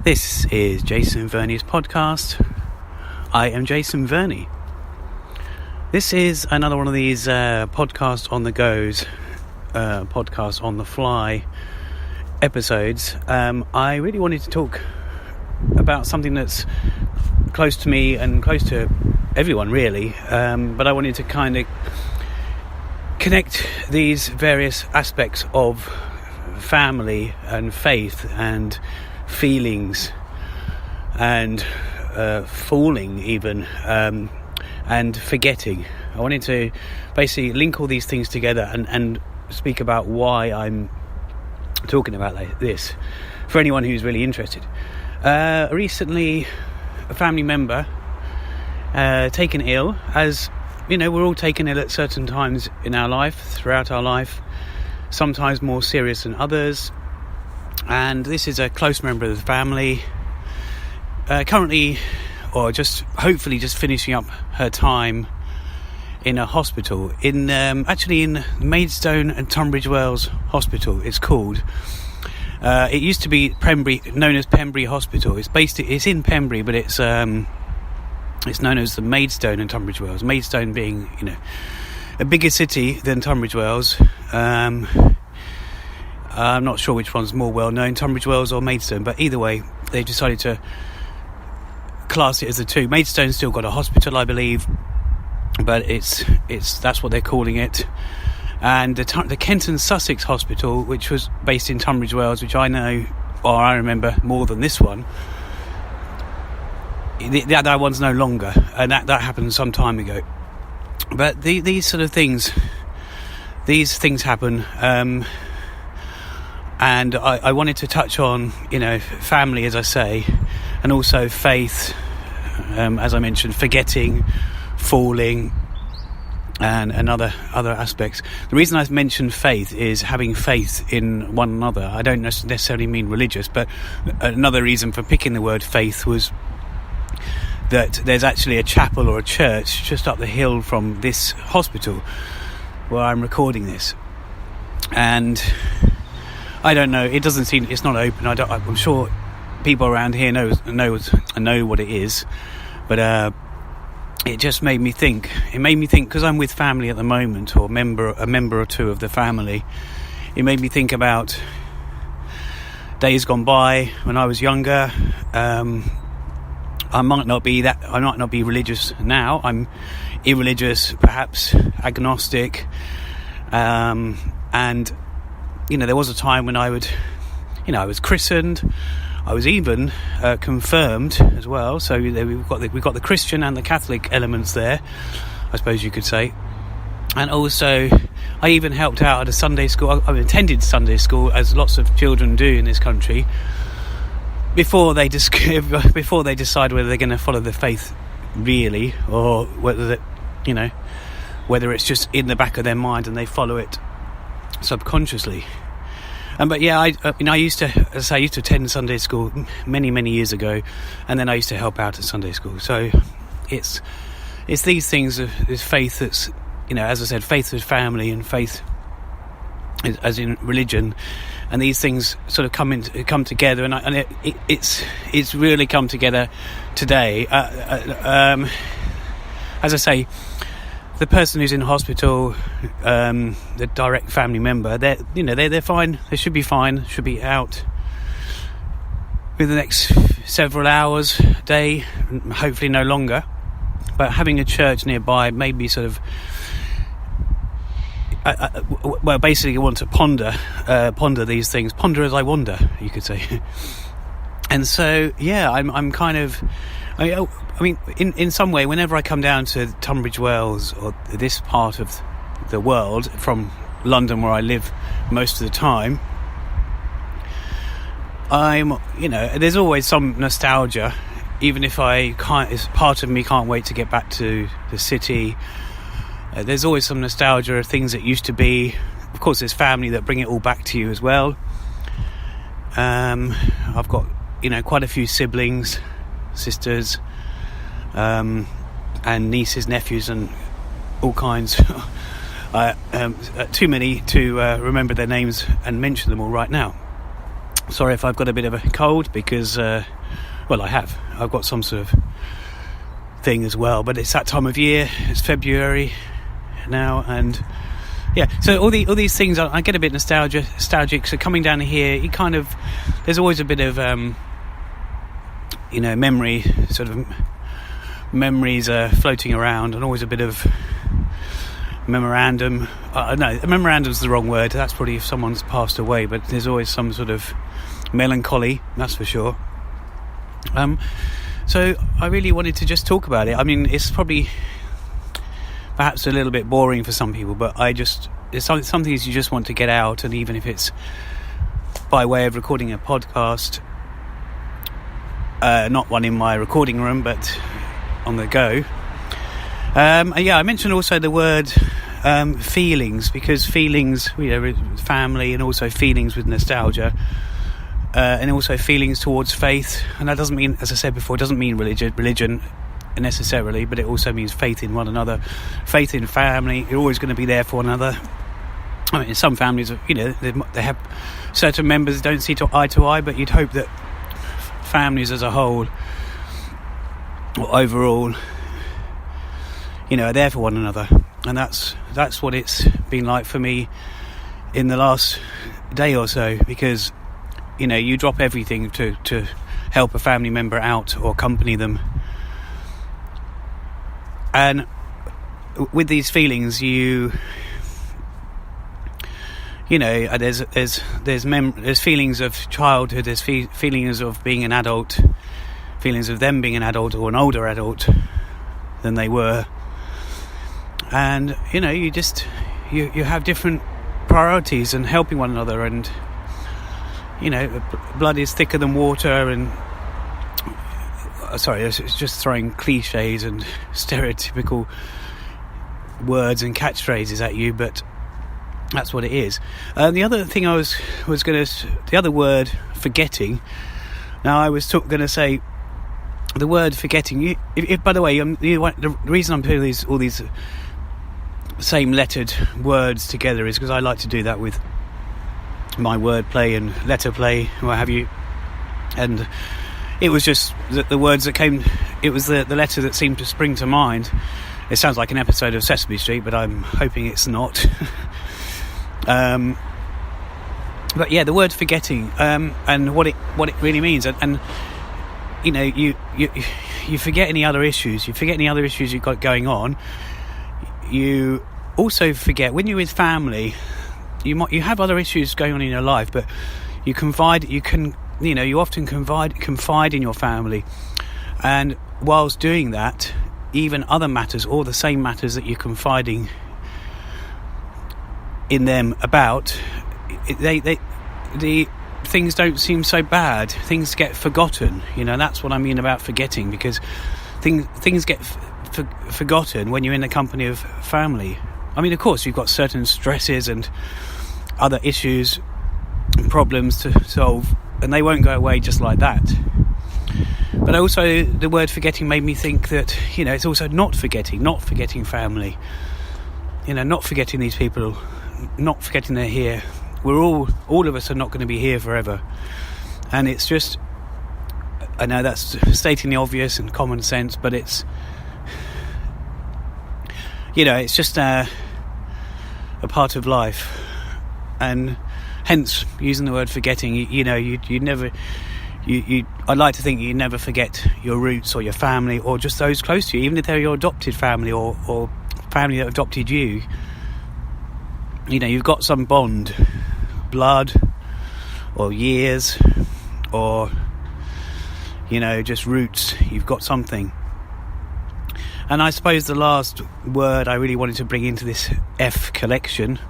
This is Jason Verney's podcast. I am Jason Verney. This is another one of these podcast on the goes, podcast on the fly episodes. I really wanted to talk about something that's close to me and close to everyone really, but I wanted to kind of connect these various aspects of family and faith and feelings and falling even and forgetting. I wanted to basically link all these things together and speak about why I'm talking about this for anyone who's really interested. Recently a family member taken ill. As you know, we're all taken ill at certain times in our life, throughout our life, sometimes more serious than others. And this is a close member of the family, currently, or hopefully just finishing up her time in a hospital, actually in Maidstone and Tunbridge Wells Hospital, it's called. It used to be known as Pembrey Hospital. It's in Pembrey, but it's known as the Maidstone and Tunbridge Wells. Maidstone being, a bigger city than Tunbridge Wells. I'm not sure which one's more well known, Tunbridge Wells or Maidstone, but either way, they decided to class it as the two. Maidstone's still got a hospital, I believe, but it's that's what they're calling it. And the Kent and Sussex Hospital, which was based in Tunbridge Wells, which I remember more than this one, that one's no longer, and that happened some time ago. But these sort of things, happen. And I wanted to touch on, family, as I say, and also faith, as I mentioned, forgetting, falling, and other aspects. The reason I mentioned faith is having faith in one another. I don't necessarily mean religious, but another reason for picking the word faith was that there's actually a chapel or a church just up the hill from this hospital where I'm recording this. And I don't know. It doesn't seem. It's not open. I'm sure people around here know what it is, but it just made me think. It made me think because I'm with family at the moment, or a member or two of the family. It made me think about days gone by when I was younger. I might not be religious now. I'm irreligious, perhaps agnostic, and. There was a time when I was christened. I was even confirmed as well. So we've got the Christian and the Catholic elements there, I suppose you could say. And also, I even helped out at a Sunday school. I attended Sunday school, as lots of children do in this country, before they decide whether they're going to follow the faith really, or whether it's just in the back of their mind and they follow it subconsciously. But yeah, I used to attend Sunday school many years ago, and then I used to help out at Sunday school. So it's these things of this faith that's, as I said, faith with family and faith as in religion, and these things sort of come together, and it's really come together today. As I say, the person who's in hospital, the direct family member, they're fine. They should be fine. Should be out within the next several hours, day, hopefully no longer. But having a church nearby made me sort of, basically, I want to ponder these things. Ponder as I wander, you could say. And so, yeah, I'm kind of. I mean, in some way, whenever I come down to Tunbridge Wells or this part of the world from London, where I live most of the time, there's always some nostalgia, even if part of me can't wait to get back to the city. There's always some nostalgia of things that used to be. Of course, there's family that bring it all back to you as well. I've got, quite a few siblings, sisters, and nieces, nephews, and all kinds. Too many to remember their names and mention them all right now. Sorry if I've got a bit of a cold because, I have. I've got some sort of thing as well, but it's that time of year. It's February now, and yeah. So all these things, I get a bit nostalgic. So coming down here, there's always a bit of memories floating around, and always a bit of memorandum. No, memorandum's the wrong word. That's probably if someone's passed away, but there's always some sort of melancholy, that's for sure. So I really wanted to just talk about it. I mean, it's probably perhaps a little bit boring for some people, but it's some things you just want to get out, and even if it's by way of recording a podcast, not one in my recording room, but on the go. I mentioned also the word feelings, because feelings, family, and also feelings with nostalgia, and also feelings towards faith. And that doesn't mean, as I said before, it doesn't mean religion necessarily, but it also means faith in one another, faith in family. You're always going to be there for one another. I mean, in some families, they have certain members don't see eye to eye, but you'd hope that families as a whole, or overall, are there for one another. And that's what it's been like for me in the last day or so, because you drop everything to help a family member out or accompany them. And with these feelings, there's feelings of childhood, there's feelings of being an adult, feelings of them being an adult or an older adult than they were. And you have different priorities and helping one another, and blood is thicker than water, and it's just throwing cliches and stereotypical words and catchphrases at you, but that's what it is. The other thing I was going to, the other word, forgetting. Now I was going to say the word forgetting. If by the way, the reason I'm putting all these same lettered words together is because I like to do that with my wordplay and letter play, what have you. And it was just the words that came. It was the letter that seemed to spring to mind. It sounds like an episode of Sesame Street, but I'm hoping it's not. But yeah, the word forgetting, and what it really means, and you forget any other issues. You forget any other issues you've got going on. You also forget when you're with family. You have other issues going on in your life, but you confide. You often confide in your family, and whilst doing that, even other matters or the same matters that you're confiding in them about, the things don't seem so bad. Things get forgotten. That's what I mean about forgetting, because things get forgotten when you're in the company of family. I mean, of course, you've got certain stresses and other issues and problems to solve, and they won't go away just like that. But also, the word forgetting made me think that, it's also not forgetting family. Not forgetting these people, not forgetting they're here. All of us are not going to be here forever. And it's just, I know that's stating the obvious and common sense, but it's, it's just a part of life. And hence, using the word forgetting, you'd never, I'd like to think you never forget your roots or your family or just those close to you, even if they're your adopted family or family that adopted you. You've got some bond, blood or years or just roots. You've got something. And I suppose the last word I really wanted to bring into this F collection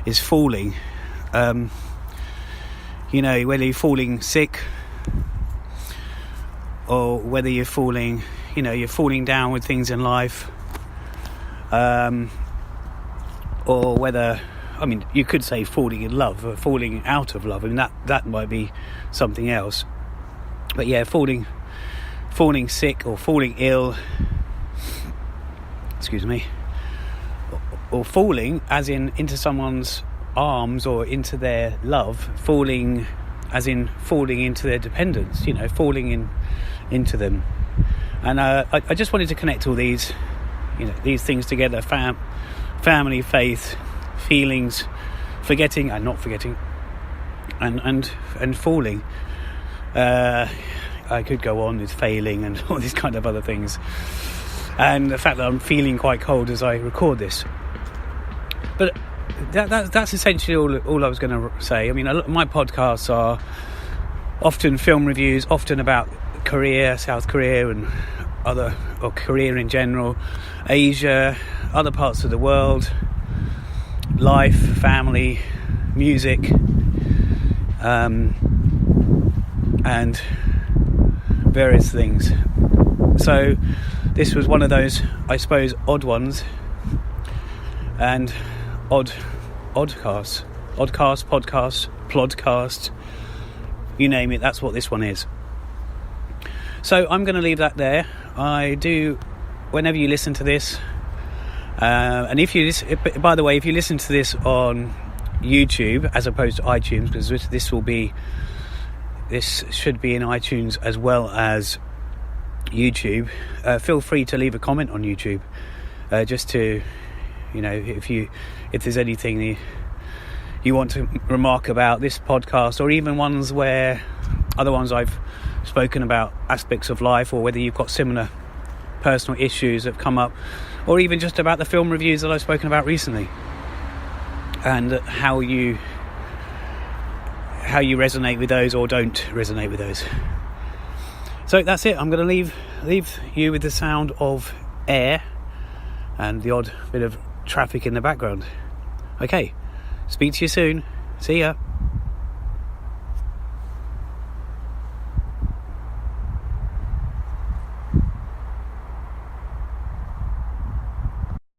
is falling. Whether you're falling sick or whether you're falling down with things in life, or whether, you could say falling in love or falling out of love. That might be something else. But yeah, falling sick or falling ill, or falling as in into someone's arms or into their love, falling as in falling into their dependence, falling into them. And I just wanted to connect all these things together: family, faith, feelings, forgetting and not forgetting, and falling. I could go on with failing and all these kind of other things, and the fact that I'm feeling quite cold as I record this. But that's essentially all I was going to say. I mean, my podcasts are often film reviews, often about Korea, South Korea, and Korea in general, Asia, other parts of the world, life, family, music, and various things. So this was one of those, I suppose, odd ones, and podcast, plodcast, you name it, that's what this one is. So I'm going to leave that there. I do, whenever you listen to this, and if you listen, by the way, if you listen to this on YouTube as opposed to iTunes, because this should be in iTunes as well as YouTube, feel free to leave a comment on YouTube, just to, if there's anything you want to remark about this podcast, or even other ones I've spoken about aspects of life, or whether you've got similar personal issues that have come up, or even just about the film reviews that I've spoken about recently, and how you resonate with those or don't resonate with those. So that's it. I'm going to leave you with the sound of air and the odd bit of traffic in the background. Okay, speak to you soon. See ya.